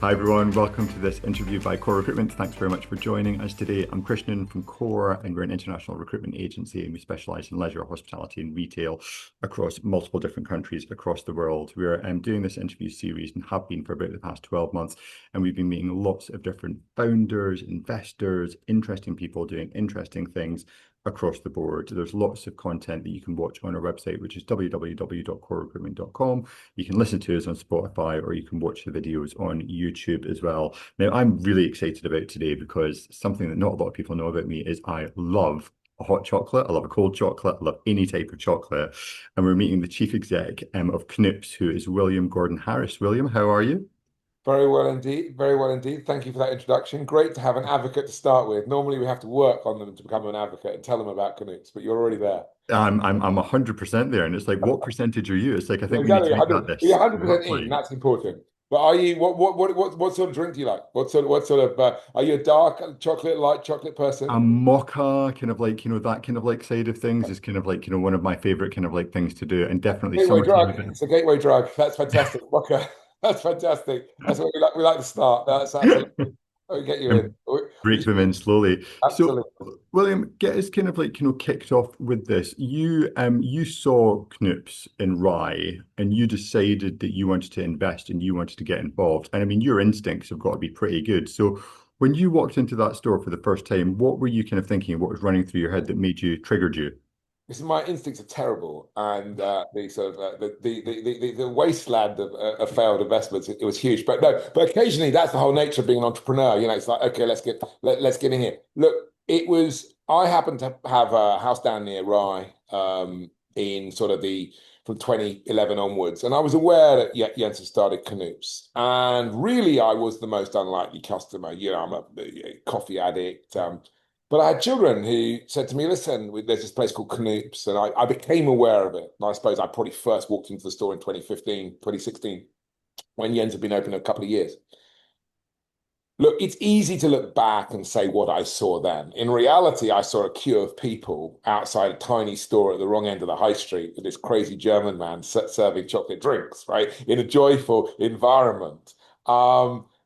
Hi everyone, welcome to this interview by Core Recruitment. Thanks very much for joining us today. I'm Christian from Core, and we're an international recruitment agency, and we specialize in leisure, hospitality, and retail across multiple different countries across the world. We're doing this interview series and have been for about the past 12 months, and we've been meeting lots of different founders, investors, interesting people doing interesting things across the board. There's lots of content that you can watch on our website, which is www.corerecruitment.com. You can listen to us on Spotify, or you can watch the videos on YouTube as well. Now, I'm really excited about today because something that not a lot of people know about me is I love a hot chocolate. I love a cold chocolate. I love any type of chocolate. And we're meeting the chief exec of Knoops, who is William Gordon Harris. William, how are you? Very well indeed. Very well indeed. Thank you for that introduction. Great to have an advocate to start with. Normally we have to work on them to become an advocate and tell them about Knoops, but you're already there. I'm 100% there, and it's like, what percentage are you? It's like I Well, think we need exactly. to make that 100, you're this 100% in. roughly. That's important. But are you what sort of drink do you like? What sort of are you a dark chocolate, light chocolate person? A mocha, kind of like, that kind of like side of things is kind of like, one of my favorite kind of like things to do. And definitely Gateway summertime drug. event. It's a gateway drug. That's fantastic. Okay. That's fantastic. That's what we like to start. That's absolutely. We get you in. And break them in slowly. So, Absolutely. William, get us kind of like, kicked off with this. You saw Knoops in Rye and you decided that you wanted to invest and you wanted to get involved. And I mean, your instincts have got to be pretty good. So when you walked into that store for the first time, what were you kind of thinking? What was running through your head that made you triggered you? Listen, my instincts are terrible, and the sort of the wasteland of failed investments. It was huge, but no. But occasionally, that's the whole nature of being an entrepreneur. You know, it's like, okay, let's get in here. Look, it was. I happened to have a house down near Rye, in sort of the from 2011 onwards, and I was aware that Jens had started Knoops, and really, I was the most unlikely customer. You know, I'm a coffee addict. But I had children who said to me, listen, there's this place called Knoops, and I became aware of it. And I suppose I probably first walked into the store in 2015, 2016, when Jens had been open a couple of years. Look, it's easy to look back and say what I saw then. In reality, I saw a queue of people outside a tiny store at the wrong end of the high street with this crazy German man serving chocolate drinks, right? In a joyful environment.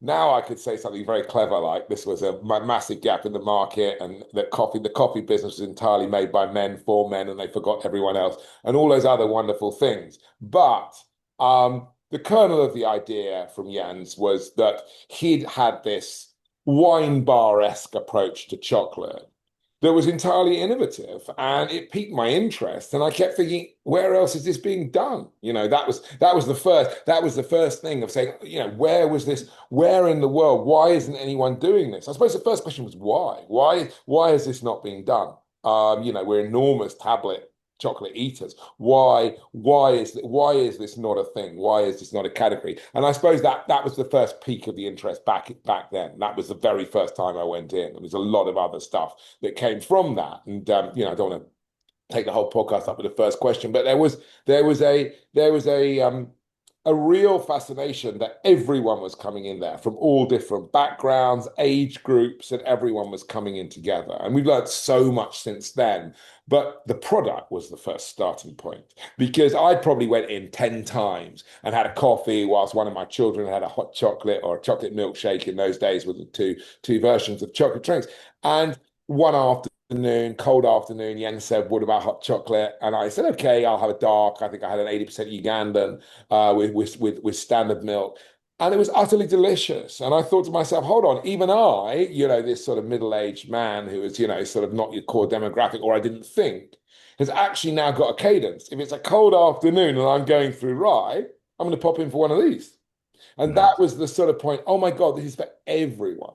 Now I could say something very clever like this was a massive gap in the market and that the coffee business was entirely made by men for men and they forgot everyone else and all those other wonderful things. But the kernel of the idea from Jens was that he'd had this wine bar-esque approach to chocolate that was entirely innovative and it piqued my interest. And I kept thinking, where else is this being done? You know, that was the first thing of saying, you know, where in the world, why isn't anyone doing this? I suppose the first question was why? Why is this not being done? You know, we're enormous tablet chocolate eaters. Why is this not a thing? Why is this not a category? And I suppose that was the first peak of the interest back then. That was the very first time I went in. There was a lot of other stuff that came from that. And you know, I don't want to take the whole podcast up with the first question, but there was a real fascination that everyone was coming in there from all different backgrounds, age groups, and everyone was coming in together. And we've learned so much since then. But the product was the first starting point because I probably went in 10 times and had a coffee whilst one of my children had a hot chocolate or a chocolate milkshake in those days with the two versions of chocolate drinks. And one afternoon, cold afternoon, Jens said, what about hot chocolate? And I said, okay, I'll have a dark. I think I had an 80% Ugandan with standard milk. And it was utterly delicious. And I thought to myself, hold on, even I, you know, this sort of middle-aged man who is, you know, sort of not your core demographic, or I didn't think, has actually now got a cadence. If it's a cold afternoon and I'm going through Rye, I'm going to pop in for one of these. And that Nice. was the sort of point, oh my God, this is for everyone.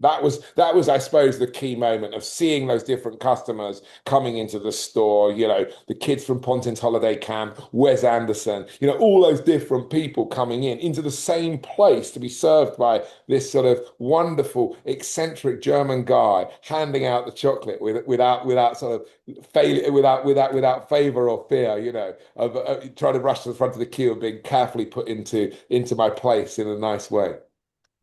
That was, I suppose, the key moment of seeing those different customers coming into the store. You know, the kids from Pontin's holiday camp, Wes Anderson. You know, all those different people coming in into the same place to be served by this sort of wonderful, eccentric German guy handing out the chocolate without sort of failure, without favor or fear. You know, of trying to rush to the front of the queue and being carefully put into my place in a nice way.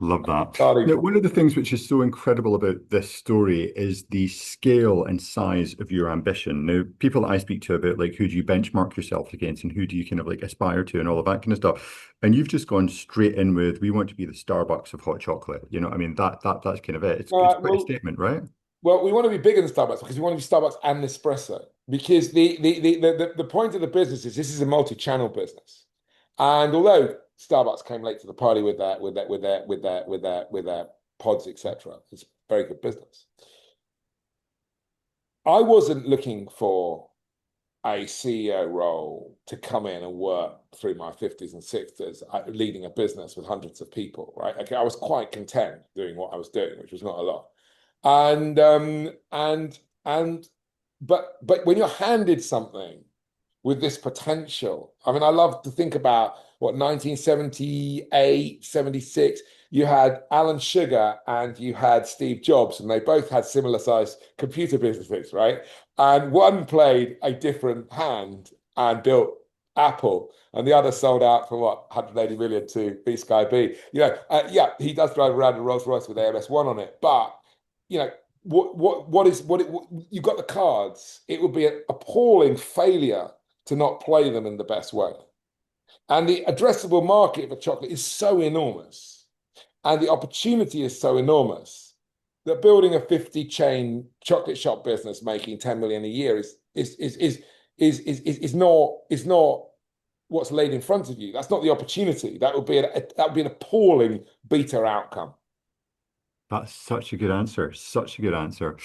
Love that. Starting Now, from one of the things which is so incredible about this story is the scale and size of your ambition. Now, people that I speak to about like who do you benchmark yourself against and who do you kind of like aspire to and all of that kind of stuff. And you've just gone straight in with we want to be the Starbucks of hot chocolate. You know, what I mean that's kind of it. It's quite a well, statement, right? well, we want to be bigger than Starbucks because we want to be Starbucks and Nespresso. Because the point of the business is this is a multi-channel business. And although Starbucks came late to the party with their pods, etc., it's very good business. I wasn't looking for a CEO role to come in and work through my 50s and 60s, leading a business with hundreds of people, right? Okay, I was quite content doing what I was doing, which was not a lot. And but when you're handed something with this potential, I mean, I love to think about what 1978, 76, you had Alan Sugar and you had Steve Jobs, and they both had similar sized computer businesses, right? And one played a different hand and built Apple, and the other sold out for what 180 million to B Sky B. Yeah, he does drive around a Rolls Royce with AMS1 on it, but you know, you got the cards. It would be an appalling failure to not play them in the best way. And the addressable market for chocolate is so enormous, and the opportunity is so enormous that building a 50 chain chocolate shop business making 10 million a year is not what's laid in front of you. That's not the opportunity. That would be an appalling beta outcome. That's such a good answer. Such a good answer.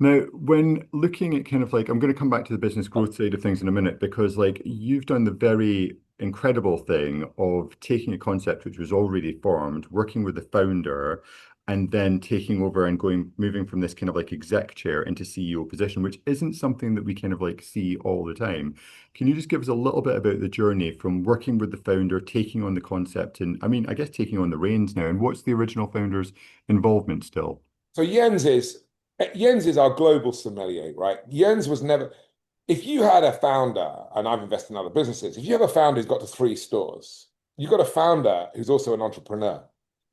Now, when looking at kind of like, I'm going to come back to the business growth side of things in a minute because like you've done the very incredible thing of taking a concept which was already formed, working with the founder, and then taking over and moving from this kind of like exec chair into CEO position, which isn't something that we kind of like see all the time. Can you just give us a little bit about the journey from working with the founder, taking on the concept, and I mean, I guess taking on the reins now, and what's the original founder's involvement still? So Jens is our global sommelier, right? Jens was never. If you had a founder, and I've invested in other businesses, if you have a founder who's got to 3 stores, you've got a founder who's also an entrepreneur.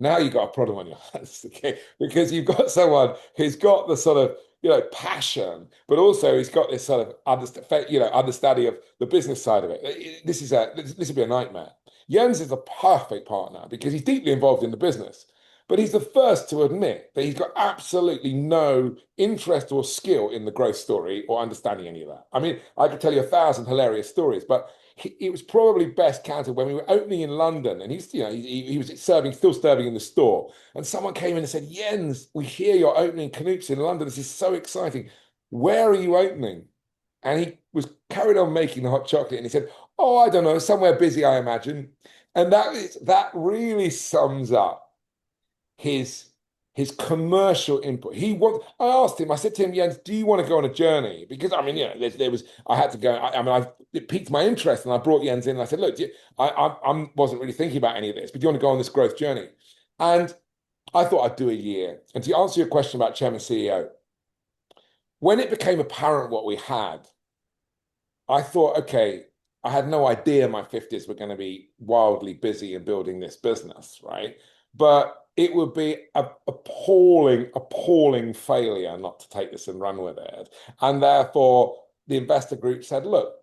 Now you've got a problem on your hands, okay? Because you've got someone who's got the sort of passion, but also he's got this sort of understanding of the business side of it. This would be a nightmare. Jens is a perfect partner because he's deeply involved in the business. But he's the first to admit that he's got absolutely no interest or skill in the growth story or understanding any of that. I mean, I could tell you 1,000 hilarious stories, but it was probably best counted when we were opening in London, and he was still serving in the store, and someone came in and said, "Jens, we hear you're opening Knoops in London. This is so exciting. Where are you opening?" And he was carried on making the hot chocolate, and he said, "Oh, I don't know, somewhere busy, I imagine." And that really sums up his commercial input. I asked him, I said to him, Jens, do you want to go on a journey? Because I mean, I had to go. It piqued my interest, and I brought Jens in. And I said, look, I wasn't really thinking about any of this, but do you want to go on this growth journey? And I thought I'd do a year. And to answer your question about chairman CEO, when it became apparent what we had, I thought, okay, I had no idea my 50s were going to be wildly busy in building this business, right? But it would be an appalling failure not to take this and run with it. And therefore, the investor group said, look,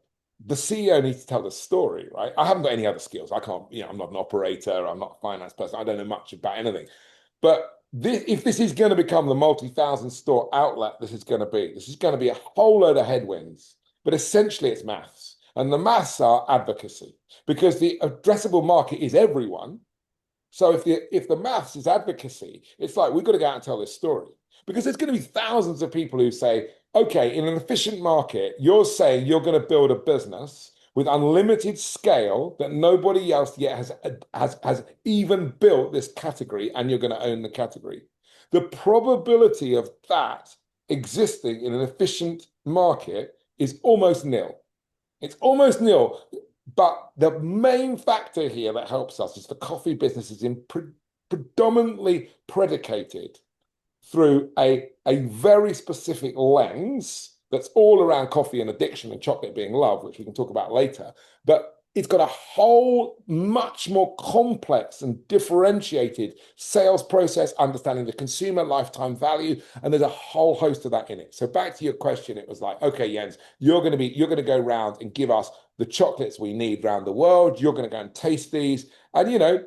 the CEO needs to tell the story, right? I haven't got any other skills. I can't, I'm not an operator. I'm not a finance person. I don't know much about anything. But if this is going to become the multi-thousand store outlet this is going to be a whole load of headwinds. But essentially, it's maths. And the maths are advocacy because the addressable market is everyone. So if the maths is advocacy, it's like we've got to go out and tell this story because there's going to be thousands of people who say, okay, in an efficient market, you're saying you're going to build a business with unlimited scale that nobody else yet has even built this category, and you're going to own the category. The probability of that existing in an efficient market is almost nil. It's almost nil. But the main factor here that helps us is the coffee business is predominantly predicated through a very specific lens that's all around coffee and addiction and chocolate being love, which we can talk about later. But it's got a whole much more complex and differentiated sales process, understanding the consumer lifetime value, and there's a whole host of that in it. So back to your question, it was like, okay, Jens, you're going to go around and give us the chocolates we need around the world. You're going to go and taste these, and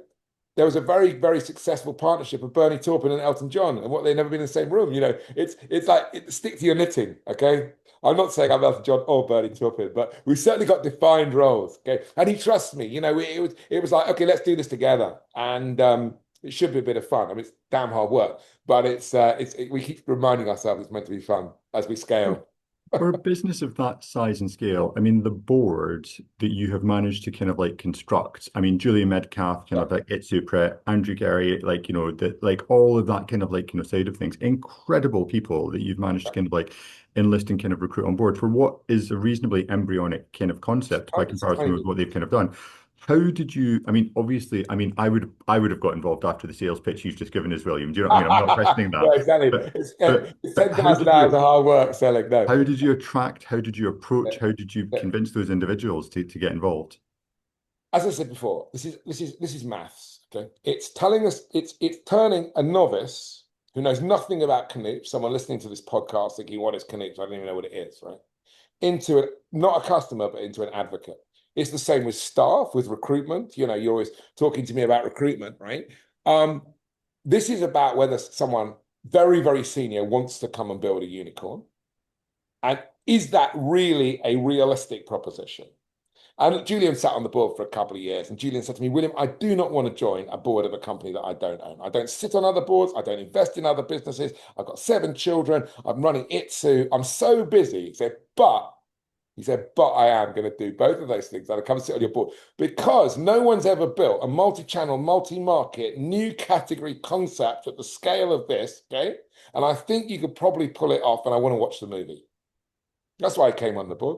there was a very, very successful partnership of Bernie Taupin and Elton John, and what they've never been in the same room. It's like stick to your knitting, okay? I'm not saying I'm Elton John or Bernie Taupin, but we certainly got defined roles, okay? And he trusts me. It was like, okay, let's do this together, and it should be a bit of fun. I mean, it's damn hard work, but we keep reminding ourselves it's meant to be fun as we scale. For a business of that size and scale, I mean, the board that you have managed to kind of like construct, I mean, Julia Medcalf, kind of like Itsupra, Andrew Gary, all of that kind of side of things, incredible people that you've managed to kind of like enlist and kind of recruit on board for what is a reasonably embryonic kind of concept by comparison with what they've kind of done. How did you, I mean, obviously, I mean, I would have got involved after the sales pitch you've just given us, William. Do you know what I mean? I'm not questioning that. Yeah, exactly. But, It's but 10,000 hours of hard work selling. No. how did you attract, how did you approach, how did you convince those individuals to get involved? As I said before, this is maths. Okay, it's telling us it's turning a novice who knows nothing about Knoops, someone listening to this podcast thinking, "What is Knoops? I don't even know what it is," right? Into not a customer, but into an advocate. It's the same with staff, with recruitment. You're always talking to me about recruitment, right? This is about whether someone very, very senior wants to come and build a unicorn. And is that really a realistic proposition? And Julian sat on the board for a couple of years, and Julian said to me, William, I do not want to join a board of a company that I don't own. I don't sit on other boards. I don't invest in other businesses. I've got 7 children. I'm running Itsu. I'm so busy. He said, but I am going to do both of those things. I'll come and sit on your board because no one's ever built a multi-channel, multi-market, new category concept at the scale of this, okay? And I think you could probably pull it off, and I want to watch the movie. That's why I came on the board.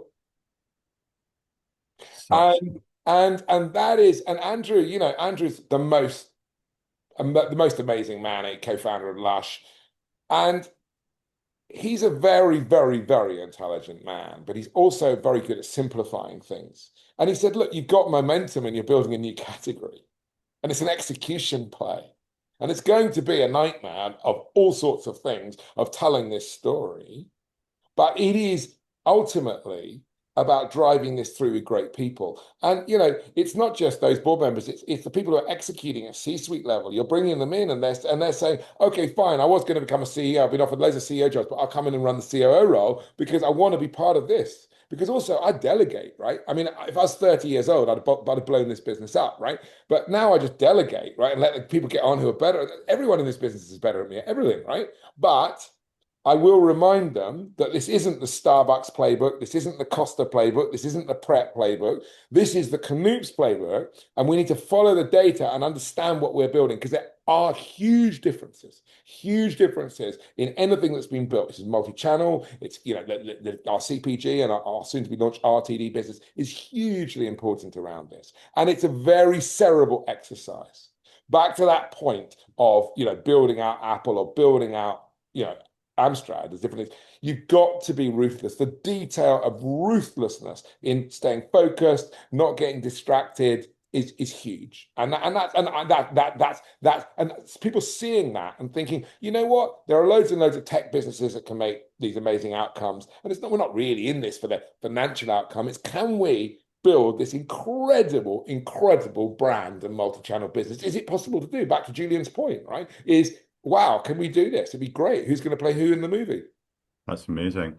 And that is, and Andrew, Andrew's the most amazing man, a co-founder of Lush. And he's a very, very, very intelligent man, but he's also very good at simplifying things. And he said, look, you've got momentum and you're building a new category. And it's an execution play. And it's going to be a nightmare of all sorts of things of telling this story. But it is ultimately about driving this through with great people. And, it's not just those board members, it's the people who are executing at C-suite level. You're bringing them in and they're saying, okay, fine, I was going to become a CEO. I've been offered loads of CEO jobs, but I'll come in and run the COO role because I want to be part of this. Because also I delegate, right? I mean, if I was 30 years old, I'd have blown this business up, right? But now I just delegate, right? And let the people get on who are better. Everyone in this business is better at me at everything, right? But I will remind them that this isn't the Starbucks playbook. This isn't the Costa playbook. This isn't the Pret playbook. This is the Knoops playbook. And we need to follow the data and understand what we're building because there are huge differences in anything that's been built. This is multi-channel. It's, our CPG and our soon-to-be launched RTD business is hugely important around this. And it's a very cerebral exercise. Back to that point of, building out Apple or building out, Amstrad, there's different things. You've got to be ruthless. The detail of ruthlessness in staying focused, not getting distracted is huge. And that's people seeing that and thinking, you know what? There are loads and loads of tech businesses that can make these amazing outcomes. And we're not really in this for the financial outcome. It's can we build this incredible, incredible brand and multi-channel business? Is it possible to do? Back to Julian's point, right? Wow, can we do this? It'd be great. Who's going to play who in the movie? That's amazing.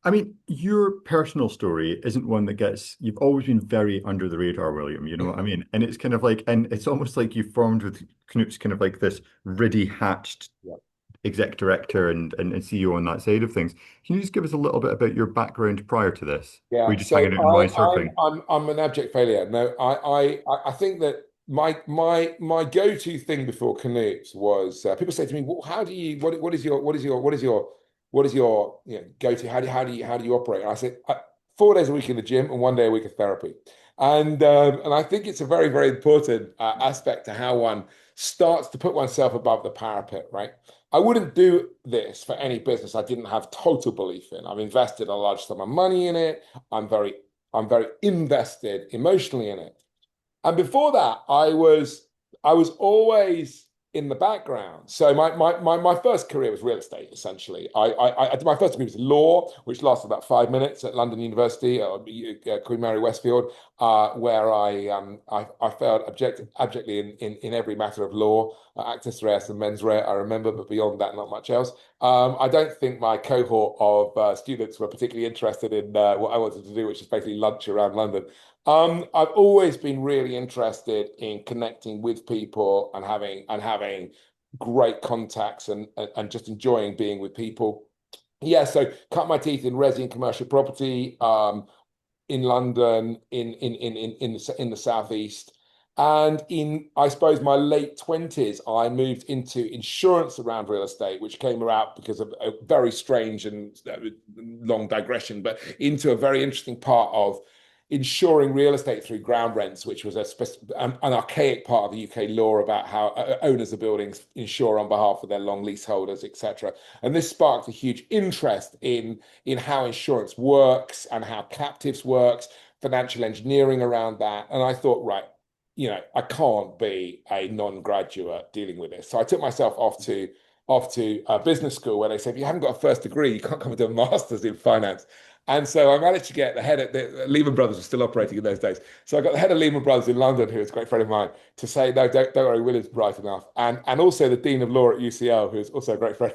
I mean, your personal story isn't one that you've always been very under the radar, William, you know what I mean? And it's kind of like, and it's almost like you formed with Knoops kind of like this ready hatched exec director and CEO on that side of things. Can you just give us a little bit about your background prior to this? Yeah, were you just hanging out in wine surfing? I'm an abject failure. No, I think that my go-to thing before Knoops was people say to me, well, how do you what is your go-to? How do you operate? And I said 4 days a week in the gym and 1 day a week of therapy. And I think it's a very, very important aspect to how one starts to put oneself above the parapet, right? I wouldn't do this for any business I didn't have total belief in. I've invested a large sum of money in it. I'm very I'm very invested emotionally in it. And before that, I was always in the background. So my first career was real estate, essentially. I did my first degree was law, which lasted about 5 minutes at London University, Queen Mary Westfield, where I failed abjectly in every matter of law, actus reus and mens rea, I remember, but beyond that, not much else. I don't think my cohort of students were particularly interested in what I wanted to do, which is basically lunch around London. I've always been really interested in connecting with people and having great contacts and just enjoying being with people. Yeah, so cut my teeth in resi and commercial property in London, in the southeast. And in, I suppose, my late 20s, I moved into insurance around real estate, which came about because of a very strange and long digression, but into a very interesting part of insuring real estate through ground rents, which was an archaic part of the UK law about how owners of buildings insure on behalf of their long leaseholders, etc. And this sparked a huge interest in how insurance works and how captives works, financial engineering around that. And I thought, right, I can't be a non-graduate dealing with this. So I took myself off to business school, where they said, if you haven't got a first degree, you can't come and do a master's in finance. And so I managed to get the head of the Lehman Brothers was still operating in those days. So I got the head of Lehman Brothers in London, who is a great friend of mine, to say, no, don't worry, William's bright enough. And also the Dean of Law at UCL, who's also a great friend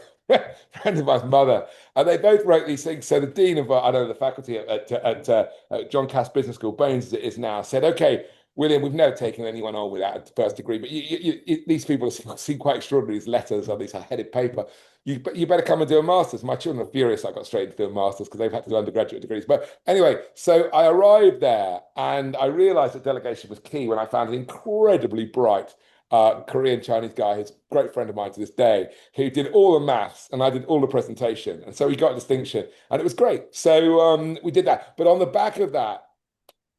of my mother. And they both wrote these things. So the Dean of, I don't know, the faculty at John Cass Business School, Bones as it is now, said, okay, William, we've never taken anyone on without a first degree, but these people seem quite extraordinary, these letters on these headed paper. You better come and do a master's. My children are furious I got straight into do a master's because they've had to do undergraduate degrees. But anyway, so I arrived there and I realized that delegation was key when I found an incredibly bright Korean Chinese guy, who's a great friend of mine to this day, who did all the maths and I did all the presentation. And so we got a distinction and it was great. So we did that. But on the back of that,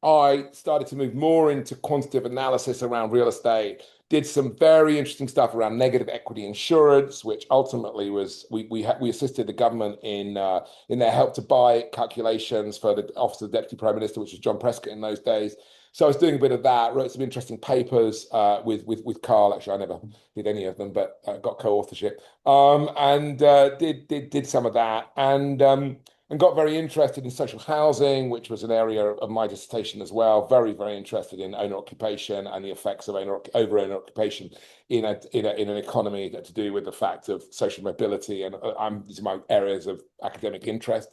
I started to move more into quantitative analysis around real estate, did some very interesting stuff around negative equity insurance, which ultimately was we assisted the government in their help to buy calculations for the Office of the Deputy Prime Minister, which was John Prescott in those days. So I was doing a bit of that, wrote some interesting papers with Carl. Actually, I never did any of them, but got co-authorship, and did some of that, and got very interested in social housing, which was an area of my dissertation as well. Very, very interested in owner occupation and the effects of over-owner occupation in an economy to do with the fact of social mobility. And these are my areas of academic interest.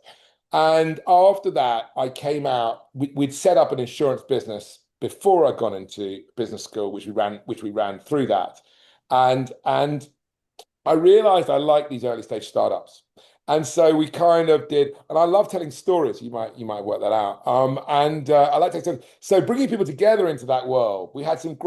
And after that, I came out. We'd set up an insurance business before I'd gone into business school, which we ran through that. And I realized I liked these early stage startups. And so we kind of did, and I love telling stories. You might work that out. I like to tell. So bringing people together into that world, we had some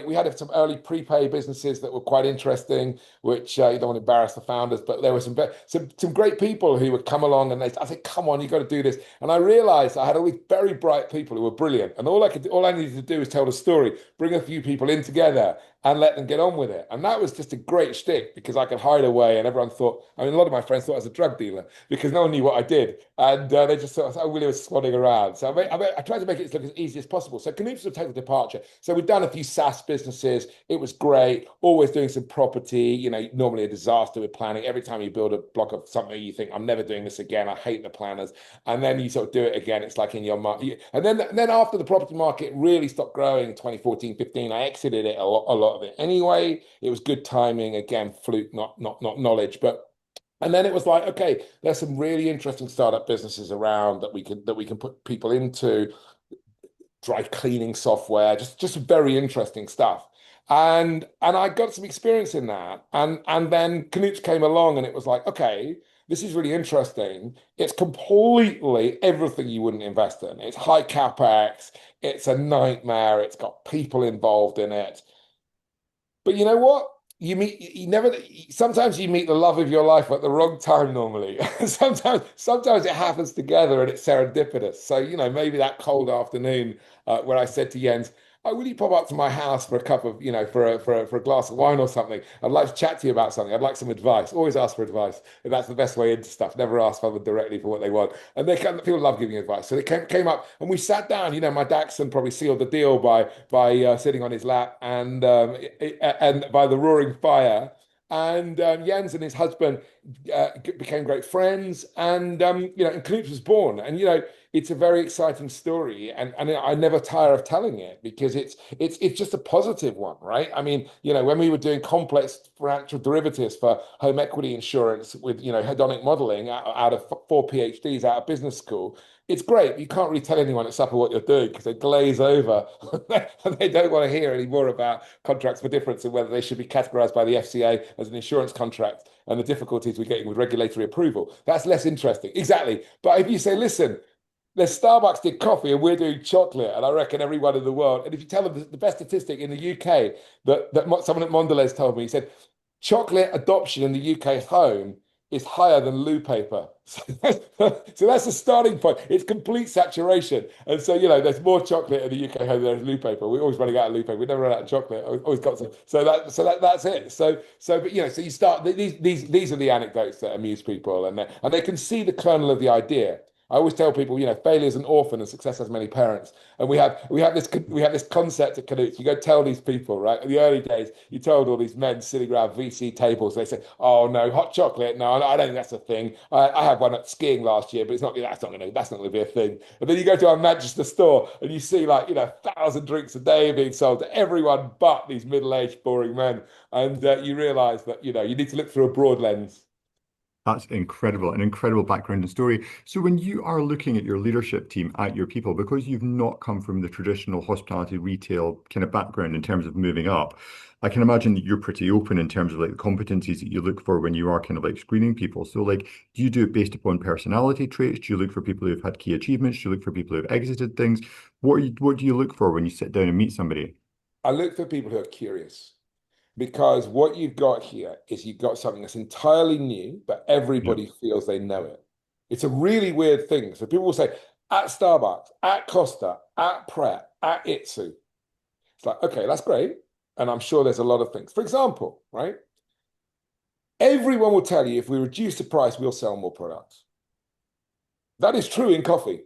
we had some early prepay businesses that were quite interesting, which you don't want to embarrass the founders, but there were some great people who would come along, and I said, come on, you got to do this. And I realized I had all these very bright people who were brilliant, and all I needed to do was tell the story, bring a few people in together, and let them get on with it. And that was just a great shtick because I could hide away and everyone thought, I mean, a lot of my friends thought I was a drug dealer because no one knew what I did. And they just thought, oh, Willie was swanning around. So I tried to make it look as easy as possible. So Knoops was a total departure. So we've done a few SaaS businesses. It was great. Always doing some property, normally a disaster with planning. Every time you build a block of something, you think, I'm never doing this again. I hate the planners. And then you sort of do it again. It's like in your mind. And then after the property market really stopped growing in 2014, 15, I exited it a lot of it anyway. It was good timing, again, fluke, not knowledge. And then it was like, okay, there's some really interesting startup businesses around that we can put people into, dry cleaning software, just very interesting stuff. And I got some experience in that. And then Knoops came along and it was like, okay, this is really interesting. It's completely everything you wouldn't invest in. It's high capex, it's a nightmare, it's got people involved in it. But you know what? Sometimes you meet the love of your life at the wrong time normally. Sometimes it happens together and it's serendipitous. So, maybe that cold afternoon where I said to Jens, oh, will you pop up to my house for a cup of, for a glass of wine or something? I'd like to chat to you about something. I'd like some advice. Always ask for advice. And that's the best way into stuff. Never ask someone directly for what they want. And people love giving advice. So they came up and we sat down. My Dachshund probably sealed the deal by sitting on his lap and by the roaring fire. And Jens and his husband became great friends, and Knoops was born. And it's a very exciting story, and I never tire of telling it because it's just a positive one, right? I mean, when we were doing complex financial derivatives for home equity insurance with hedonic modeling out of 4 PhDs out of business school, it's great, but you can't really tell anyone at supper what you're doing because they glaze over and they don't want to hear any more about contracts for difference and whether they should be categorized by the FCA as an insurance contract and the difficulties we're getting with regulatory approval. That's less interesting. Exactly. But if you say, listen, there's Starbucks did coffee and we're doing chocolate, and I reckon everyone in the world. And if you tell them the best statistic in the UK that someone at Mondelez told me, he said, chocolate adoption in the UK home is higher than loo paper. So that's the starting point. It's complete saturation. And so, there's more chocolate in the UK home than there's loo paper. We're always running out of loo paper. We never run out of chocolate. Always got some. That's it. So you start, these are the anecdotes that amuse people, and they can see the kernel of the idea. I always tell people, failure is an orphan and success has many parents. And we have this concept at Knoops. You go tell these people, right? In the early days, you told all these men sitting around VC tables. They say, "Oh no, hot chocolate? No, I don't think that's a thing. I had one at skiing last year, but that's not going to be a thing." And then you go to our Manchester store and you see 1,000 drinks a day being sold to everyone but these middle-aged, boring men. And you realise that you need to look through a broad lens. That's incredible, an incredible background and story. So when you are looking at your leadership team, at your people, because you've not come from the traditional hospitality retail kind of background in terms of moving up, I can imagine that you're pretty open in terms of the competencies that you look for when you are kind of screening people. So do you do it based upon personality traits? Do you look for people who've had key achievements? Do you look for people who've exited things? What do you look for when you sit down and meet somebody? I look for people who are curious. Because what you've got here is you've got something that's entirely new, but Yeah, everybody feels they know it. It's a really weird thing. So people will say, at Starbucks, at Costa, at Pret, at Itsu. It's like, okay, that's great. And I'm sure there's a lot of things. For example, right? Everyone will tell you if we reduce the price, we'll sell more products. That is true in coffee.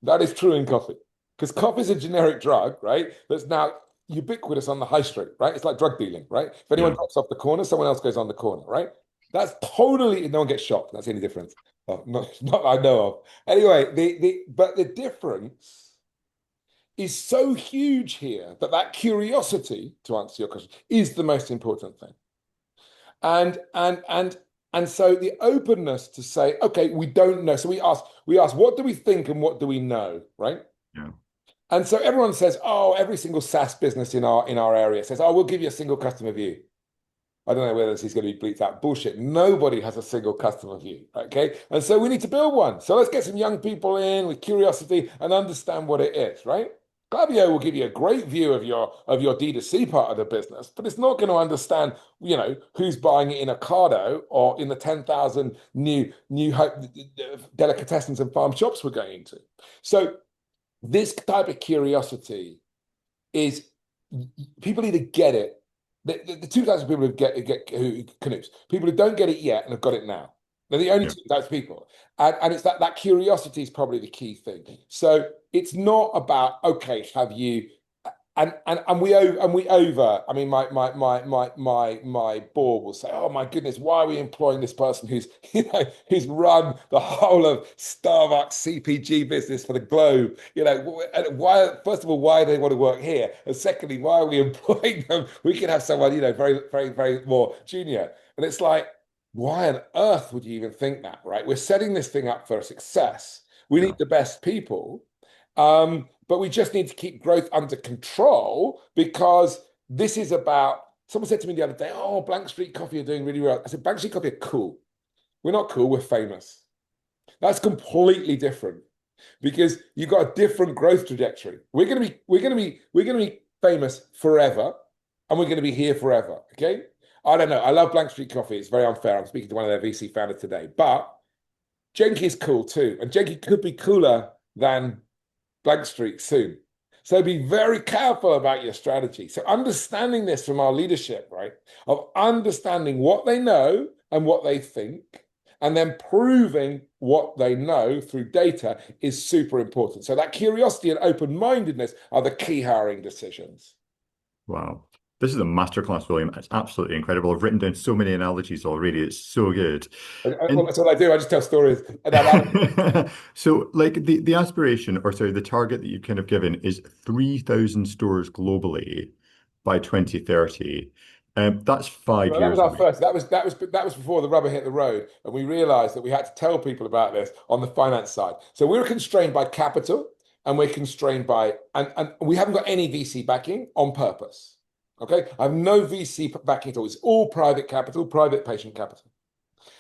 That is true in coffee. Because coffee is a generic drug, right? That's now ubiquitous on the high street, right? It's like drug dealing, right? If anyone yeah. drops off the corner, someone else goes on the corner, right? That's totally, no one gets shocked. That's the only difference. Not I know of. Anyway, but the difference is so huge here that curiosity, to answer your question, is the most important thing. And so the openness to say, okay, we don't know. So we ask, what do we think and what do we know, right? Yeah. And so everyone says, oh, every single SaaS business in our area says, oh, we'll give you a single customer view. I don't know whether this is going to be bleeped out. Bullshit. Nobody has a single customer view. Okay. And so we need to build one. So let's get some young people in with curiosity and understand what it is, right? Klaviyo will give you a great view of your D2C part of the business, but it's not going to understand, who's buying it in Ocado or in the 10,000 new delicatessens and farm shops we're going into. So this type of curiosity is people either get it. The two types of people who Knoops, people who don't get it yet and have got it now. They're the only Yeah. two types of people. And it's that curiosity is probably the key thing. So it's not about, okay, have you and we over. I mean, my board will say, "Oh my goodness, why are we employing this person who's who's run the whole of Starbucks CPG business for the globe? And why? First of all, why do they want to work here? And secondly, why are we employing them? We can have someone very very very more junior." And it's like, why on earth would you even think that? Right? We're setting this thing up for success. We Yeah. need the best people. But we just need to keep growth under control because this is about. Someone said to me the other day, "Oh, Blank Street Coffee are doing really well." I said, "Blank Street Coffee are cool. We're not cool. We're famous." That's completely different because you've got a different growth trajectory. We're going to be famous forever, and we're going to be here forever. Okay. I don't know. I love Blank Street Coffee. It's very unfair. I'm speaking to one of their VC founders today, but Genki is cool too, and Genki could be cooler than Blank Street soon. So be very careful about your strategy. So understanding this from our leadership, right, of understanding what they know and what they think, and then proving what they know through data is super important. So that curiosity and open-mindedness are the key hiring decisions. Wow. This is a masterclass, William. It's absolutely incredible. I've written down so many analogies already. It's so good. Well, And that's what I do. I just tell stories. so like the aspiration, or sorry, the target that you've kind of given is 3,000 stores globally by 2030. That's five Well, that was years our away. first. That was before the rubber hit the road, and we realized that we had to tell people about this on the finance side. So we were constrained by capital, and we're constrained by and we haven't got any VC backing on purpose. Okay, I have no VC backing at all. It's all private capital, private patient capital.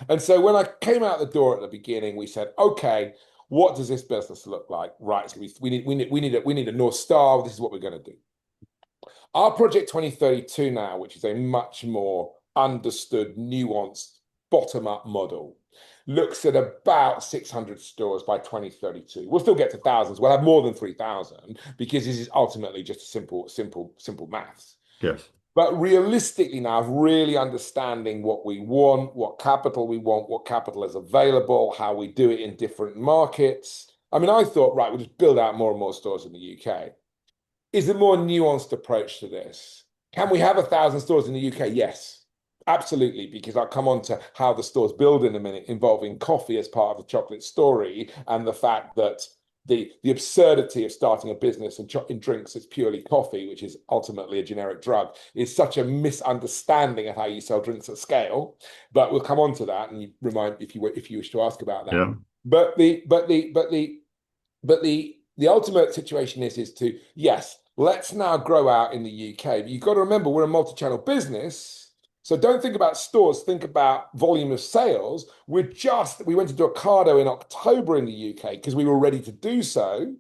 And so when I came out the door at the beginning, we said, okay, what does this business look like? Right, so we need a North Star. This is what we're going to do. Our Project 2032 now, which is a much more understood, nuanced, bottom-up model, looks at about 600 stores by 2032. We'll still get to thousands. We'll have more than 3,000 because this is ultimately just simple maths. Yes. But realistically now, really understanding what we want, what capital is available, how we do it in different markets. I mean, I thought, right, we'll just build out more and more stores in the UK. Is a more nuanced approach to this. Can we have 1,000 stores in the UK? Yes, absolutely, because I'll come on to how the stores build in a minute, involving coffee as part of the chocolate story, and the fact that the absurdity of starting a business in drinks that's purely coffee, which is ultimately a generic drug, is such a misunderstanding of how you sell drinks at scale. But we'll come on to that, and you remind if you wish to ask about that. Yeah. But the ultimate situation is to, yes, let's now grow out in the UK. But you've got to remember, we're a multi-channel business. So don't think about stores, think about volume of sales. We went to do Ocado in October in the UK because we were ready to do so.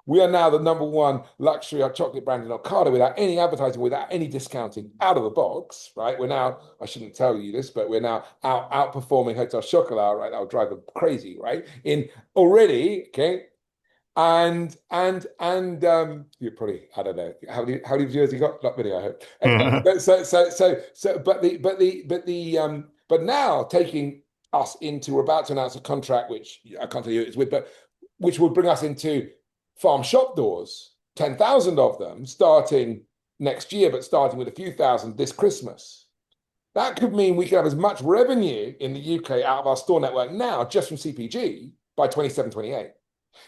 We are now the #1 luxury chocolate brand in Ocado without any advertising, without any discounting, out of the box, right? We're now, I shouldn't tell you this, but we're now outperforming Hotel Chocolat, right? That'll drive them crazy, right? In already, okay? And you probably, I don't know, how many viewers you got? Not many, I hope. Anyway, but now taking us into, we're about to announce a contract which I can't tell you who it's with, but which will bring us into farm shop doors, 10,000 of them starting next year, but starting with a few thousand this Christmas. That could mean we could have as much revenue in the UK out of our store network now just from CPG by 27, 28.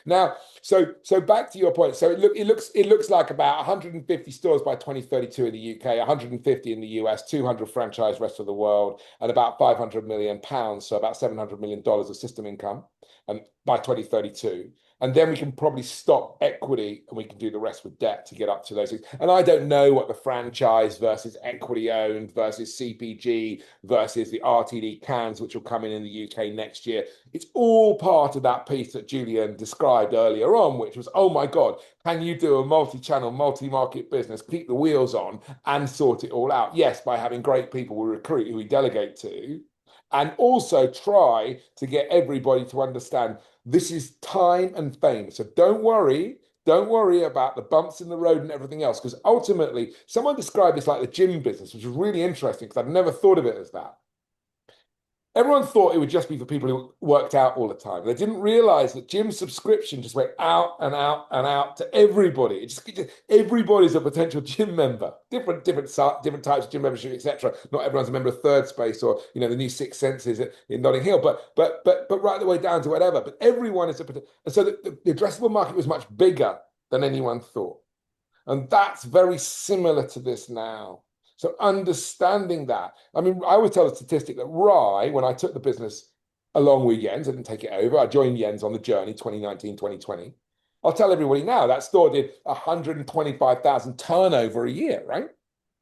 Now, so back to your point. So it looks like about 150 stores by 2032 in the UK, 150 in the US, 200 franchise rest of the world, and about 500 million pounds, so about $700 million of system income, and by 2032. And then we can probably stop equity and we can do the rest with debt to get up to those things. And I don't know what the franchise versus equity owned versus CPG versus the RTD cans, which will come in the UK next year. It's all part of that piece that Julian described earlier on, which was, oh my God, can you do a multi-channel, multi-market business, keep the wheels on and sort it all out? Yes, by having great people we recruit, who we delegate to, and also try to get everybody to understand this is time and fame. So don't worry about the bumps in the road and everything else, because ultimately, someone described this like the gym business, which was really interesting because I'd never thought of it as that. Everyone thought it would just be for people who worked out all the time. They didn't realize that gym subscription just went out and out and out to everybody. Everybody's a potential gym member. Different types of gym membership, etc. Not everyone's a member of Third Space or the new Six Senses in Notting Hill, but right the way down to whatever. But everyone is a potential. And so the addressable market was much bigger than anyone thought, and that's very similar to this now. So understanding that, I mean, I always tell the statistic that Rye, when I took the business along with Jens, I didn't take it over. I joined Jens on the journey 2019, 2020. I'll tell everybody now that store did 125,000 turnover a year, right?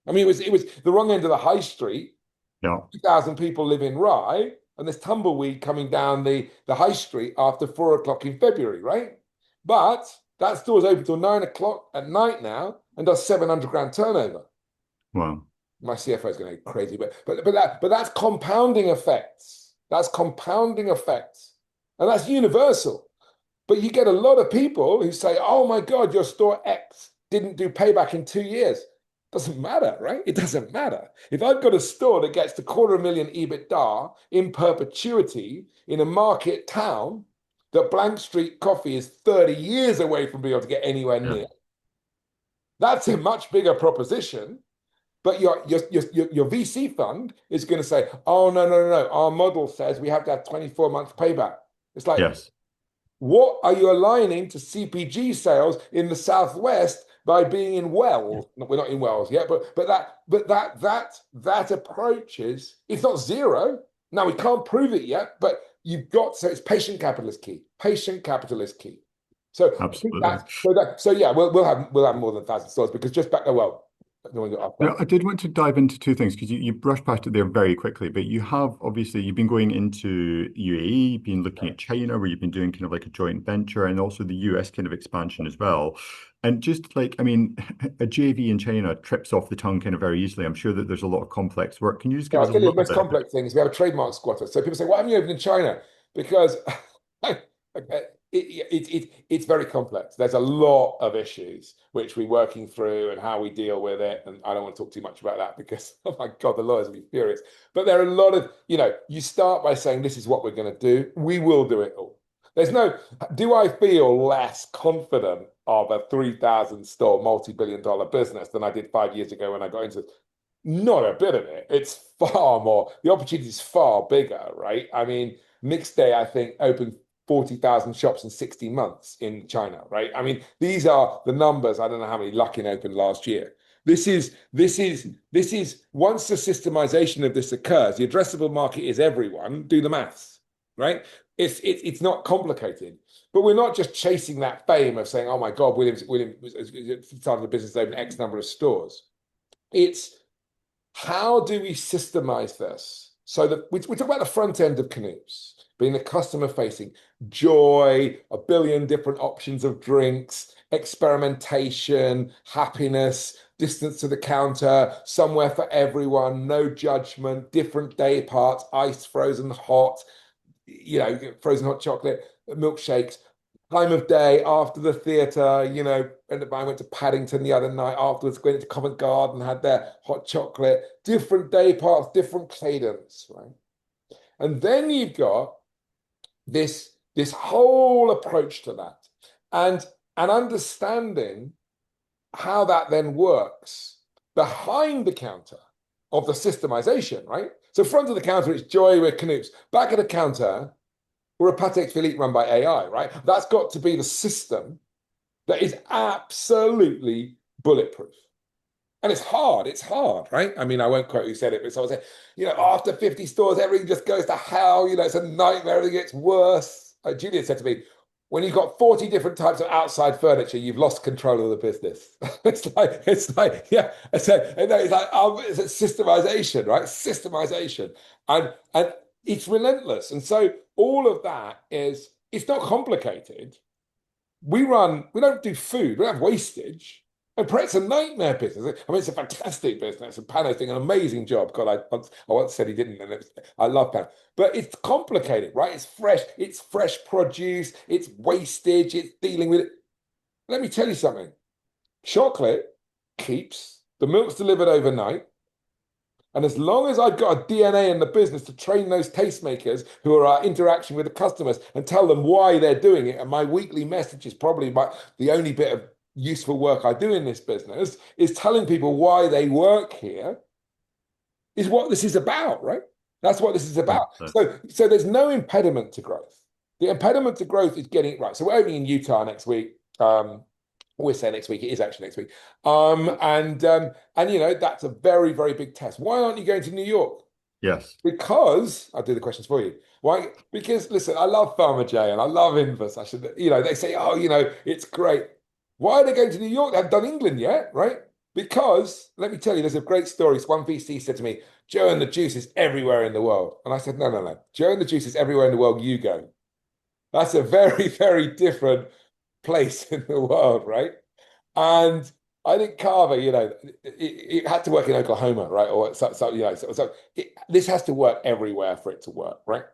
I mean, it was the wrong end of the high street. Yeah. 2,000 people live in Rye, and there's tumbleweed coming down the high street after 4 o'clock in February, right? But that store's open till 9 o'clock at night now and does 700 grand turnover. Wow. My CFO is going to go crazy, but that's compounding effects. That's compounding effects, and that's universal. But you get a lot of people who say, "Oh my God, your store X didn't do payback in 2 years. Doesn't matter, right? It doesn't matter. If I've got a store that gets to 250,000 EBITDA in perpetuity in a market town, that Blank Street Coffee is 30 years away from being able to get anywhere Yeah. near. That's a much bigger proposition. But your VC fund is going to say, oh, no, no, no, no. Our model says we have to have 24 months payback. It's like, Yes. what are you aligning to CPG sales in the Southwest by being in Wells? We're not in Wells yet, that approach is, it's not zero. Now we can't prove it yet, but you've got, so it's patient capital is key. Patient capital is key. So I think Absolutely. so yeah, we'll have more than 1,000 stores because just back, well, no one got up there. Now, I did want to dive into two things because you brushed past it there very quickly, but you have obviously you've been going into UAE, been looking at China, where you've been doing kind of like a joint venture, and also the US kind of expansion as well. And just like, I mean, a JV in China trips off the tongue kind of very easily. I'm sure that there's a lot of complex work. Can you just give No, us I'll a tell you the little most bit? complex thing is we have a trademark squatter. So people say, why haven't you opened in China? Because it's very complex. There's a lot of issues which we're working through and how we deal with it. And I don't want to talk too much about that because, oh my God, the lawyers will be furious. But there are a lot of, you start by saying, this is what we're going to do. We will do it all. Do I feel less confident of a 3,000 store multi-billion-dollar business than I did 5 years ago when I got into it? Not a bit of it. It's far more, the opportunity is far bigger, right? I mean, Mixed Day, I think, opened 40,000 shops in 60 months in China, right? I mean, these are the numbers. I don't know how many Luckin opened last year. This is once the systemization of this occurs, the addressable market is everyone. Do the maths, right? It's not complicated, but we're not just chasing that fame of saying, "Oh my God, Williams started a business, opened X number of stores." It's how do we systemize this so that we talk about the front end of Knoops being the customer facing joy, a billion different options of drinks, experimentation, happiness, distance to the counter, somewhere for everyone, no judgment, different day parts, ice, frozen, hot, frozen hot chocolate, milkshakes, time of day after the theatre, and I went to Paddington the other night afterwards, went into Covent Garden, had their hot chocolate, different day parts, different cadence, right? And then you've got this whole approach to that and understanding how that then works behind the counter of the systemization, right? So front of the counter, it's joy with Knoops. Back of the counter, we're a Patek Philippe run by AI, right? That's got to be the system that is absolutely bulletproof. And it's hard, right? I mean, I won't quote who said it, but someone said, after 50 stores, everything just goes to hell. It's a nightmare, everything gets worse. Julia said to me, when you've got 40 different types of outside furniture, you've lost control of the business. It's like, yeah. It's like it's systemization, right? Systemization. And it's relentless. And so all of that it's not complicated. We don't do food, we don't have wastage. And it's a nightmare business. I mean, it's a fantastic business. And Pano's doing an amazing job. God, I once said he didn't, and I love Pano. But it's complicated, right? It's fresh produce, it's wastage, it's dealing with it. Let me tell you something. Chocolate keeps, the milk's delivered overnight. And as long as I've got a DNA in the business to train those tastemakers who are interaction with the customers and tell them why they're doing it, and my weekly message is probably the only bit of useful work I do in this business, is telling people why they work here, is what this is about, right? That's what this is about. So there's no impediment to growth. The impediment to growth is getting it right. So we're opening in Utah next week. We're saying next week, it is actually next week. And that's a very, very big test. Why aren't you going to New York? Yes. Because I'll do the questions for you. Why? Because listen, I love Farmer J and I love Invus. They say, oh, it's great. Why are they going to New York? They haven't done England yet, right? Because let me tell you, there's a great story. One VC said to me, Joe and the Juice is everywhere in the world. And I said, no, no, no. Joe and the Juice is everywhere in the world. You go. That's a very, very different place in the world, right? And I think Carver, it had to work in Oklahoma, right? Or this has to work everywhere for it to work, right?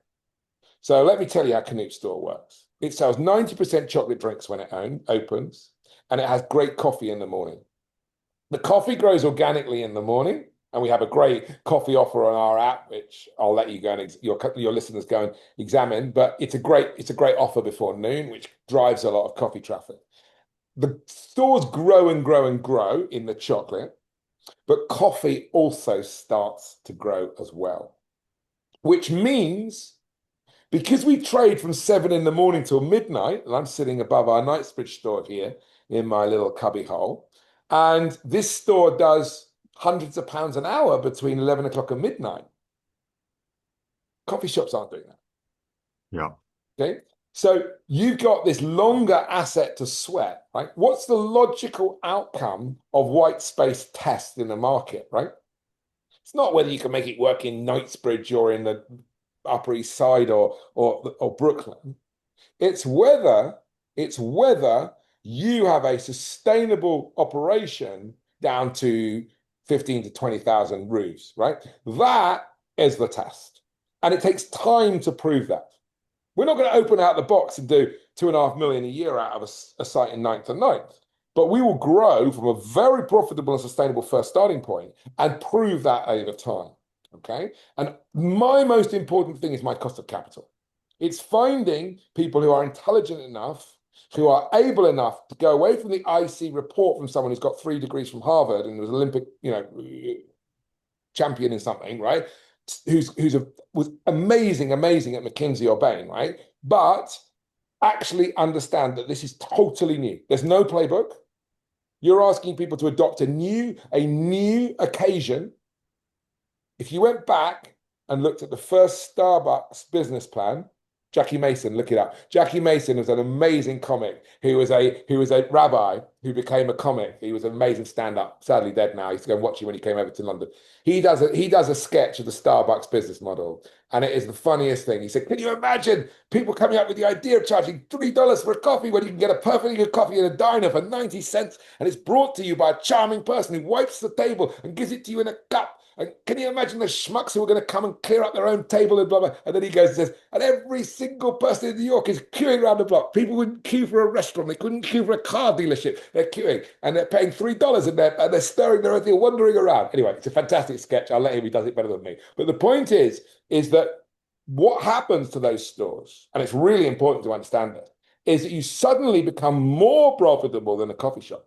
So let me tell you how Knoop Store works. It sells 90% chocolate drinks when it opens. and it has great coffee in the morning. The coffee grows organically in the morning, and we have a great coffee offer on our app, which I'll let you go and your listeners go and examine. But it's a great offer before noon, which drives a lot of coffee traffic. The stores grow and grow and grow in the chocolate, but coffee also starts to grow as well, which means because we trade from 7 in the morning till midnight, and I'm sitting above our Knightsbridge store here in my little cubby hole, and this store does hundreds of pounds an hour between 11 o'clock and midnight. Coffee shops aren't doing that. Yeah. Okay. So you've got this longer asset to sweat, right? What's the logical outcome of white space tests in the market, right? It's not whether you can make it work in Knightsbridge or in the Upper East Side or Brooklyn. It's whether you have a sustainable operation down to 15 to 20,000 roofs, right? That is the test. And it takes time to prove that. We're not going to open out the box and do 2.5 million a year out of a site in 9th and 9th, but we will grow from a very profitable and sustainable first starting point and prove that over time. Okay. And my most important thing is my cost of capital. It's finding people who are intelligent enough, who are able enough to go away from the IC report from someone who's got 3 degrees from Harvard and was Olympic, champion in something, right? Was amazing at McKinsey or Bain, right? But actually understand that this is totally new. There's no playbook. You're asking people to adopt a new occasion. If you went back and looked at the first Starbucks business plan, Jackie Mason, look it up. Jackie Mason was an amazing comic who was a rabbi who became a comic. He was an amazing stand-up, sadly dead now. I used to go and watch him when he came over to London. He does a sketch of the Starbucks business model, and it is the funniest thing. He said, "Can you imagine people coming up with the idea of charging $3 for a coffee when you can get a perfectly good coffee in a diner for 90 cents, and it's brought to you by a charming person who wipes the table and gives it to you in a cup? And can you imagine the schmucks who are going to come and clear up their own table and blah, blah." And then he goes and says, and every single person in New York is queuing around the block. People wouldn't queue for a restaurant. They couldn't queue for a car dealership. They're queuing and they're paying $3 and they're stirring their own thing, wandering around. Anyway, it's a fantastic sketch. I'll let him, he does it better than me. But the point is that what happens to those stores, and it's really important to understand this, is that you suddenly become more profitable than a coffee shop.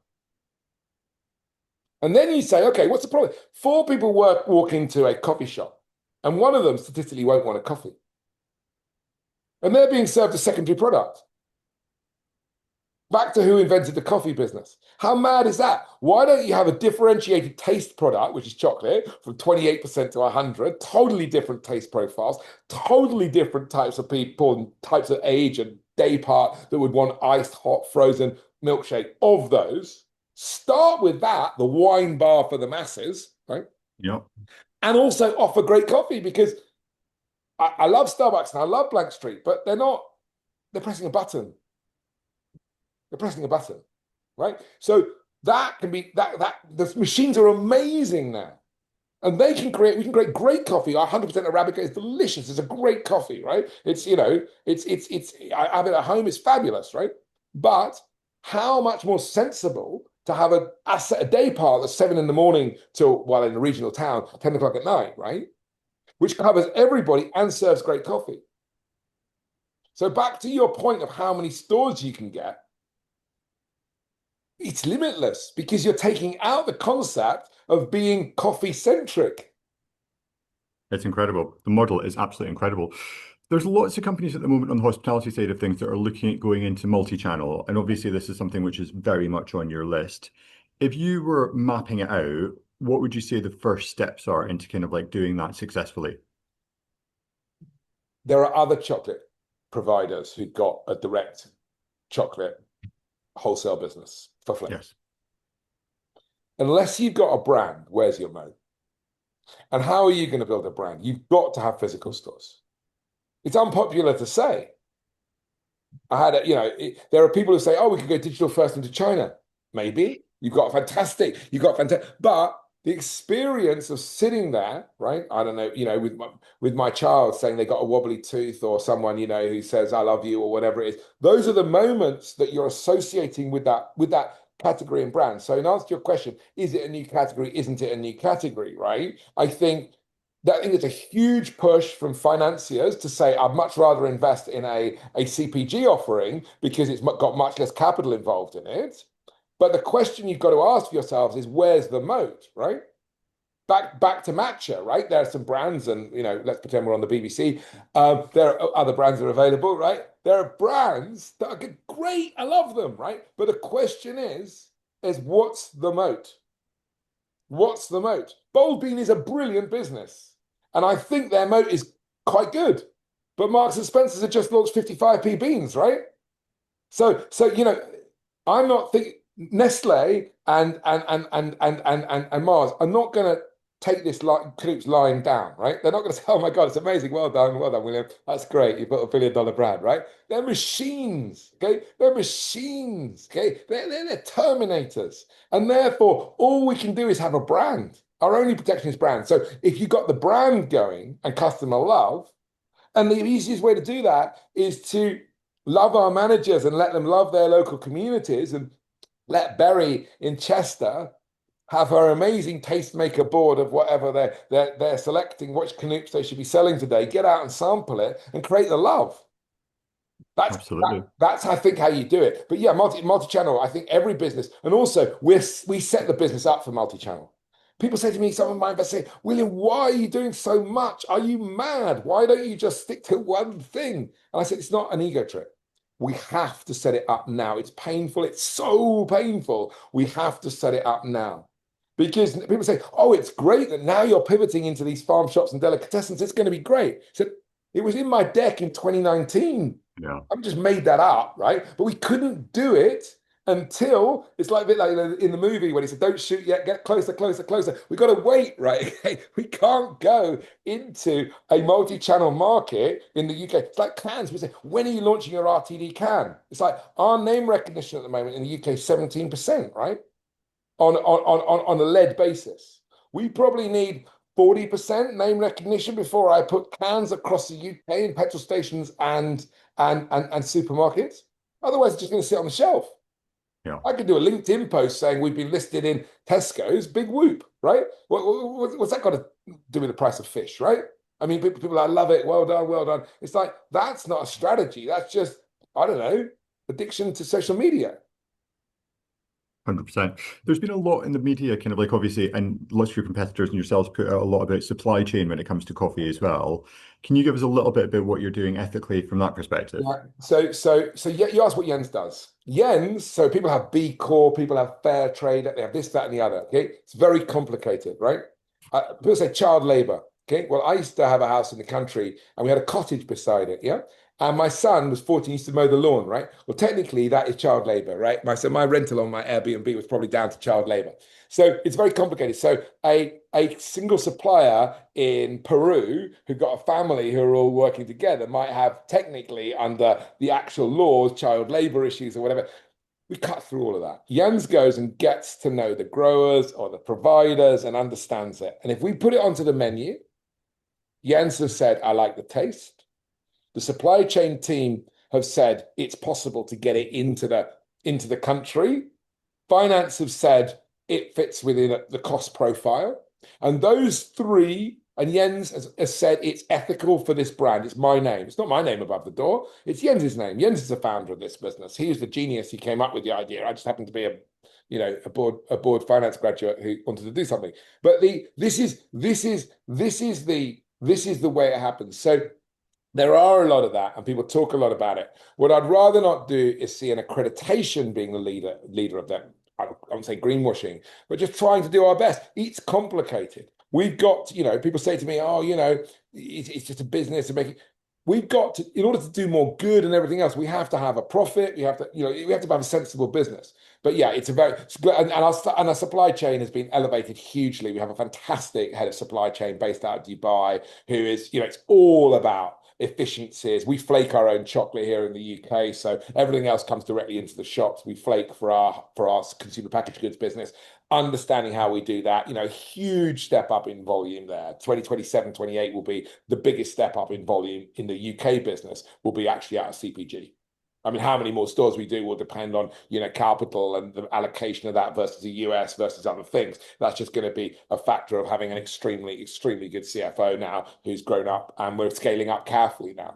And then you say, okay, what's the problem? 4 people walk into a coffee shop, and one of them statistically won't want a coffee. And they're being served a secondary product. Back to who invented the coffee business. How mad is that? Why don't you have a differentiated taste product, which is chocolate, from 28% to 100, totally different taste profiles, totally different types of people, and types of age and day part that would want iced, hot, frozen milkshake of those. Start with that, the wine bar for the masses, right? Yep. And also offer great coffee, because I love Starbucks and I love Blank Street, but they're pressing a button. They're pressing a button, right? So that can be, the machines are amazing now. And we can create great coffee. Our 100% Arabica is delicious. It's a great coffee, right? I have it at home, it's fabulous, right? But how much more sensible to have a day part that's 7 in the morning till, well, in a regional town, 10 o'clock at night, right? Which covers everybody and serves great coffee. So back to your point of how many stores you can get, it's limitless, because you're taking out the concept of being coffee-centric. It's incredible. The model is absolutely incredible. There's lots of companies at the moment on the hospitality side of things that are looking at going into multi-channel. And obviously this is something which is very much on your list. If you were mapping it out, what would you say the first steps are into kind of like doing that successfully? There are other chocolate providers who've got a direct chocolate wholesale business for flame. Yes. Unless you've got a brand, where's your moat? And how are you going to build a brand? You've got to have physical stores. It's unpopular to say. There are people who say, oh, we could go digital first into China. Maybe. You've got fantastic, but the experience of sitting there, right? I don't know, with my child saying they got a wobbly tooth, or someone, who says I love you or whatever it is. Those are the moments that you're associating with that category and brand. So in answer to your question, is it a new category? Isn't it a new category, right? I think it's a huge push from financiers to say, I'd much rather invest in a CPG offering because it's got much less capital involved in it. But the question you've got to ask yourselves is, where's the moat, right? Back to matcha, right? There are some brands, and let's pretend we're on the BBC. There are other brands that are available, right? There are brands that are great. I love them, right? But the question is what's the moat? What's the moat? Bold Bean is a brilliant business, and I think their moat is quite good. But Marks and Spencer's have just launched 55p beans, right? So I'm not thinking Nestle and Mars are not going to take this Knoops line down, right? They're not going to say, "Oh my God, it's amazing, well done, William. That's great. You've got $1 billion brand," right? They're machines, okay? They're machines, okay? They're terminators, and therefore all we can do is have a brand. Our only protection is brand. So if you got the brand going and customer love, and the easiest way to do that is to love our managers and let them love their local communities, and let Berry in Chester have her amazing tastemaker board of whatever they're selecting, which Knoops they should be selling today. Get out and sample it and create the love. Absolutely. That's I think how you do it. But yeah, multi-channel. I think every business, and also we set the business up for multi-channel. People say to me, some of my investors say, "William, why are you doing so much? Are you mad? Why don't you just stick to one thing?" And I said, it's not an ego trip. We have to set it up now. It's painful. It's so painful. We have to set it up now. Because people say, "Oh, it's great that now you're pivoting into these farm shops and delicatessens. It's going to be great." So it was in my deck in 2019. Yeah. I've just made that up, right? But we couldn't do it until it's like a bit like in the movie when he said, "Don't shoot yet, get closer, closer, closer." We got to wait, right? We can't go into a multi-channel market in the UK. It's like cans. We say, "When are you launching your RTD can?" It's like our name recognition at the moment in the UK is 17%, right? On a lead basis. We probably need 40% name recognition before I put cans across the UK in petrol stations and supermarkets. Otherwise, it's just going to sit on the shelf. Yeah. I could do a LinkedIn post saying we've been listed in Tesco's, big whoop, right? What's that got to do with the price of fish, right? I mean, people, I love it. Well done, well done. It's like, that's not a strategy. That's just, I don't know, addiction to social media. 100%. There's been a lot in the media, kind of like obviously, and lots of your competitors and yourselves put out a lot about supply chain when it comes to coffee as well. Can you give us a little bit about what you're doing ethically from that perspective? Yeah. So you asked what Jens does. Jens, so people have B Corp, people have fair trade, they have this, that, and the other. Okay. It's very complicated, right? People say child labor. Okay. Well, I used to have a house in the country and we had a cottage beside it. Yeah. And my son was 14, used to mow the lawn, right? Well, technically that is child labor, right? My rental on my Airbnb was probably down to child labor. So it's very complicated. So a single supplier in Peru who got a family who are all working together might have technically under the actual laws, child labor issues or whatever. We cut through all of that. Jens goes and gets to know the growers or the providers and understands it. And if we put it onto the menu, Jens has said, "I like the taste." The supply chain team have said it's possible to get it into the country. Finance have said it fits within the cost profile. And those three, and Jens has said it's ethical for this brand. It's my name. It's not my name above the door. It's Jens's name. Jens is the founder of this business. He was the genius. He came up with the idea. I just happened to be a board finance graduate who wanted to do something. But this is the way it happens. So there are a lot of that, and people talk a lot about it. What I'd rather not do is see an accreditation being the leader of them. I won't say greenwashing, but just trying to do our best. It's complicated. We've got, people say to me, "Oh, it's just a business to make it." We've got to, in order to do more good and everything else, we have to have a profit. We have to have a sensible business. But yeah, it's a very, and our supply chain has been elevated hugely. We have a fantastic head of supply chain based out of Dubai who is, it's all about efficiencies. We flake our own chocolate here in the UK, so everything else comes directly into the shops. We flake for our consumer packaged goods business. understanding how we do that, huge step up in volume there. 2027, 28 will be the biggest step up in volume in the UK business, will be actually out of CPG. I mean, how many more stores we do will depend on, capital and the allocation of that versus the US versus other things. That's just going to be a factor of having an extremely, extremely good CFO now who's grown up, and we're scaling up carefully now.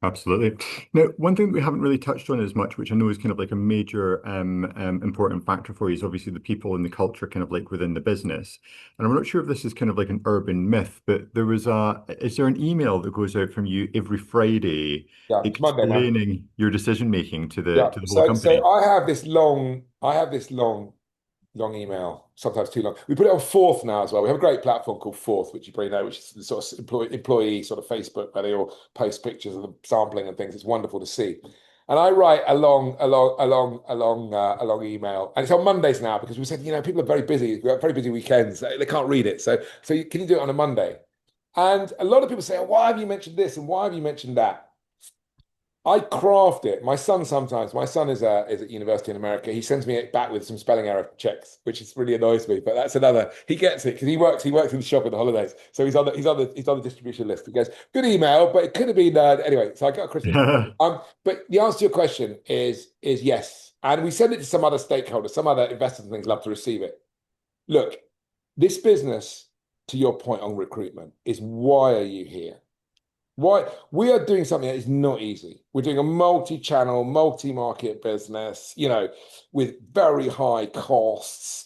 Absolutely. Now, one thing that we haven't really touched on as much, which I know is kind of like a major important factor for you, is obviously the people and the culture kind of like within the business. And I'm not sure if this is kind of like an urban myth, but is there an email that goes out from you every Friday Yeah, it's Monday now. explaining your decision making to Yeah. the whole So company? I have this long email, sometimes too long. We put it on Fourth now as well. We have a great platform called Fourth, which you probably know, which is the sort of employee sort of Facebook where they all post pictures of the sampling and things. It's wonderful to see. And I write a long email, and it's on Mondays now because we said, people are very busy. We have very busy weekends. They can't read it. So can you do it on a Monday? And a lot of people say, oh, why have you mentioned this and why have you mentioned that? I craft it. My son is at university in America. He sends me it back with some spelling error checks, which is really annoys me. But that's another. He gets it because he works in the shop in the holidays, so he's on the distribution list. He goes, good email, but it could have been anyway. So I got Christian. But the answer to your question is yes, and we send it to some other stakeholders, some other investors and things love to receive it. Look, this business, to your point on recruitment, is why are you here? Why we are doing something that is not easy. We're doing a multi-channel, multi-market business, with very high costs,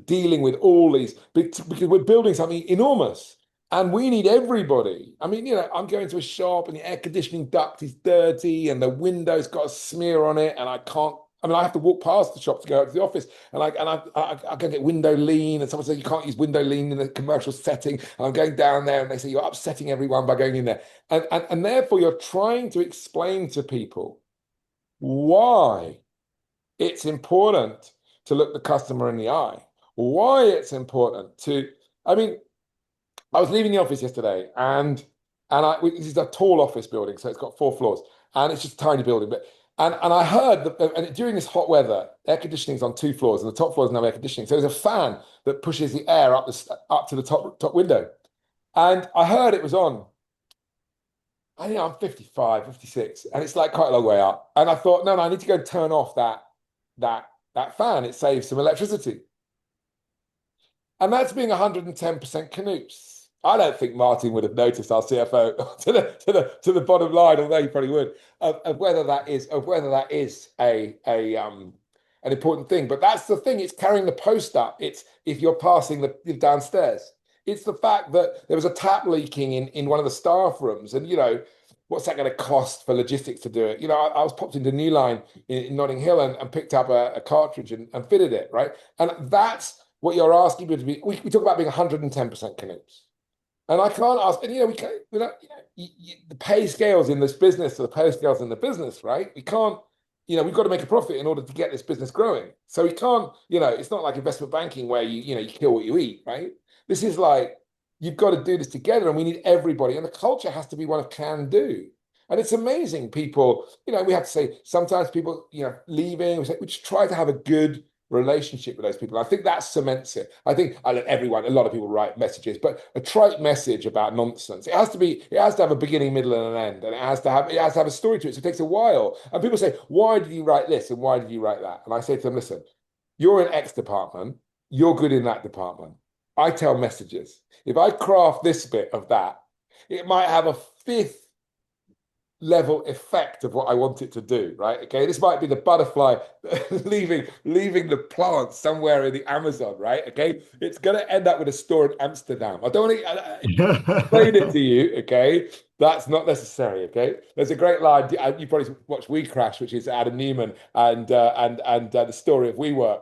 dealing with all these because we're building something enormous and we need everybody. I mean, I'm going to a shop and the air conditioning duct is dirty and the window's got a smear on it and I can't. I mean, I have to walk past the shop to go out to the office, and I go get window lean, and someone says you can't use window lean in a commercial setting. And I'm going down there, and they say you're upsetting everyone by going in there, and therefore you're trying to explain to people why it's important to look the customer in the eye, why it's important to. I mean, I was leaving the office yesterday, and this is a tall office building, so it's got 4 floors, and it's just a tiny building. But and I heard that and during this hot weather, air conditioning's on 2 floors, and the top floor doesn't have air conditioning. So there's a fan that pushes the air up to the top window, and I heard it was on. I think I'm 55, 56, and it's like quite a long way up. And I thought, no, I need to go turn off that fan. It saves some electricity. And that's being 110% Knoops. I don't think Martin would have noticed our CFO to the bottom line, although he probably would, of whether that is an important thing. But that's the thing, it's carrying the post up. It's if you're passing the downstairs. It's the fact that there was a tap leaking in one of the staff rooms, and what's that going to cost for logistics to do it? I was popped into New Line in Notting Hill and picked up a cartridge and fitted it, right? And that's what you're asking me to be. We talk about being 110% Knoops. And I can't ask, and we can't, the pay scales in this business are the pay scales in the business, right? We can't, we've got to make a profit in order to get this business growing. So we can't, it's not like investment banking where you kill what you eat, right? This is like, you've got to do this together and we need everybody. And the culture has to be one of can do. And it's amazing people, we have to say, sometimes people, leaving, we just try to have a good relationship with those people. I think that cements it. I think a lot of people write messages, but a trite message about nonsense. It has to have a beginning, middle, and an end, and it has to have a story to it. So it takes a while. And people say, why did you write this and why did you write that? And I say to them, listen, you're in X department, you're good in that department. I tell messages. If I craft this bit of that, it might have a fifth level effect of what I want it to do, right? Okay, this might be the butterfly leaving the plant somewhere in the Amazon, right? Okay, it's going to end up with a store in Amsterdam. I don't want to explain it to you, okay? That's not necessary, okay? There's a great line. You probably watched We Crash, which is Adam Newman and the story of WeWork.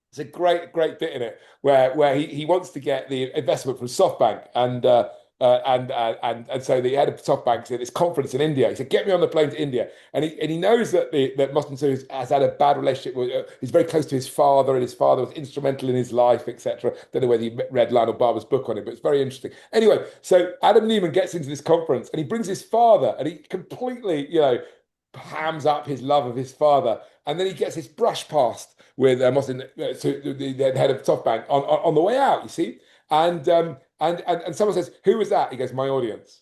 It's a great bit in it where he wants to get the investment from SoftBank and so the head of SoftBank said this conference in India. He said, "Get me on the plane to India." And he knows that Mostin has had a bad relationship with. He's very close to his father, and his father was instrumental in his life, etc. Don't know whether you read Lionel Barber's book on it, but it's very interesting. Anyway, so Adam Newman gets into this conference, and he brings his father, and he completely, hams up his love of his father, and then he gets his brush past with the head of SoftBank on the way out. You see, and someone says, "Who was that?" He goes, "My audience."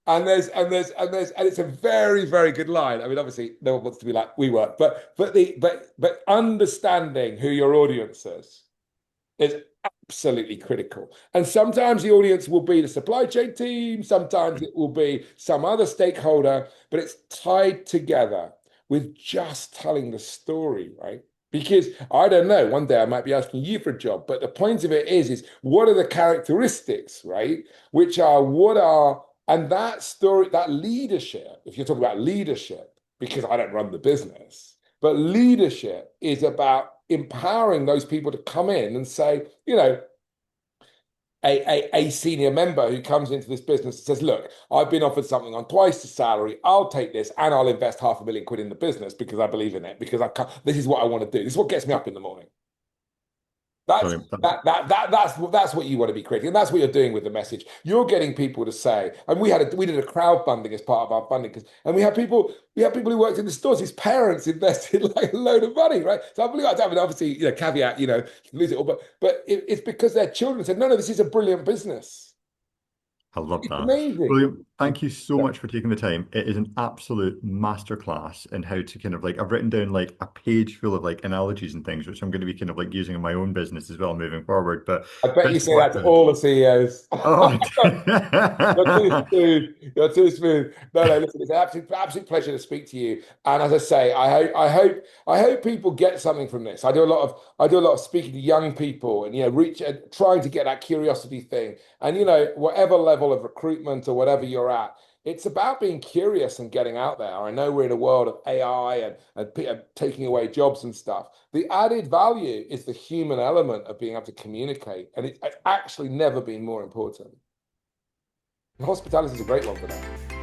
And it's a very, very good line. I mean, obviously, no one wants to be like we were, but understanding who your audience is absolutely critical. And sometimes the audience will be the supply chain team, sometimes it will be some other stakeholder, but it's tied together with just telling the story, right? Because I don't know, one day I might be asking you for a job, but the point of it is what are the characteristics, right? And that story, that leadership, if you're talking about leadership, because I don't run the business, but leadership is about empowering those people to come in and say, a senior member who comes into this business and says, look, I've been offered something on twice the salary. I'll take this and I'll invest £500,000 in the business because I believe in it, because this is what I want to do. This is what gets me up in the morning. That's what you want to be creating, and that's what you're doing with the message. You're getting people to say, and we did a crowdfunding as part of our funding, and we had people who worked in the stores. His parents invested like a load of money, right? So I believe I mean, obviously, caveat, you can lose it all, but it's because their children said, no, this is a brilliant business. I love It's that. amazing. William, thank you so much for taking the time. It is an absolute masterclass in how to kind of I've written down like a page full of like analogies and things, which I'm going to be kind of like using in my own business as well moving forward. But I bet you best of say luck that to with it. all the CEOs. Oh, You're too smooth. You're too smooth. No, listen, it's an absolute pleasure to speak to you. And as I say, I hope people get something from this. I do a lot of speaking to young people and trying to get that curiosity thing. And whatever level of recruitment or whatever you're at, it's about being curious and getting out there. I know we're in a world of AI and taking away jobs and stuff. The added value is the human element of being able to communicate. And it's actually never been more important. And hospitality is a great one for that.